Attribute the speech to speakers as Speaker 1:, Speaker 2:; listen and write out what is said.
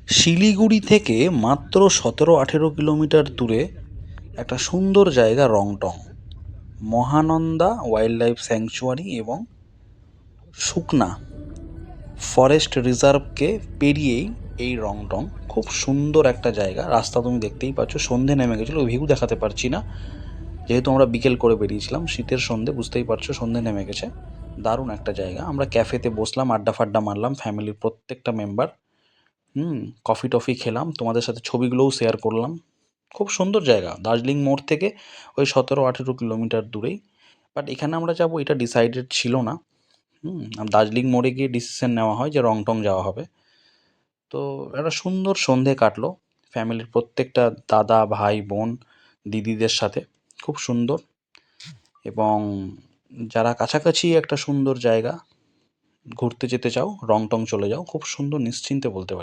Speaker 1: শিলিগুড়ি থেকে মাত্র 17-18 কিলোমিটার দূরে একটা সুন্দর জায়গা Rongtong, Mahananda wild life sanctuary এবং সুকনা ফরেস্ট রিজার্ভকে পেরিয়েই এই রংটং। খুব সুন্দর একটা জায়গা। রাস্তা তুমি দেখতেই পাচ্ছ, সন্ধে নেমে গেছিলো, ভিউ দেখাতে পারছি না যেহেতু আমরা বিকেল করে বেরিয়েছিলাম। শীতের সন্ধে, বুঝতেই পারছো, সন্ধে নেমে গেছে। দারুণ একটা জায়গা। আমরা ক্যাফেতে বসলাম, আড্ডা ফাড্ডা মারলাম, ফ্যামিলির প্রত্যেকটা মেম্বার। কফি টফি খেলাম, তোমাদের সাথে ছবিগুলোও শেয়ার করলাম। খুব সুন্দর জায়গা। দার্জিলিং মোড় থেকে ওই 17-18 কিলোমিটার দূরেই। বাট এখানে আমরা যাবো এটা ডিসাইডেড ছিল না। দার্জিলিং মোড়ে গিয়ে ডিসিশন নেওয়া হয় যে রংটং যাওয়া হবে। তো একটা সুন্দর সন্ধে কাটলো ফ্যামিলির প্রত্যেকটা দাদা ভাই বোন দিদিদের সাথে। খুব সুন্দর। এবং যারা কাছাকাছি একটা সুন্দর জায়গা ঘুরতে যেতে চাও, রংটং চলে যাও, খুব সুন্দর, নিশ্চিন্তে বলতে পারি।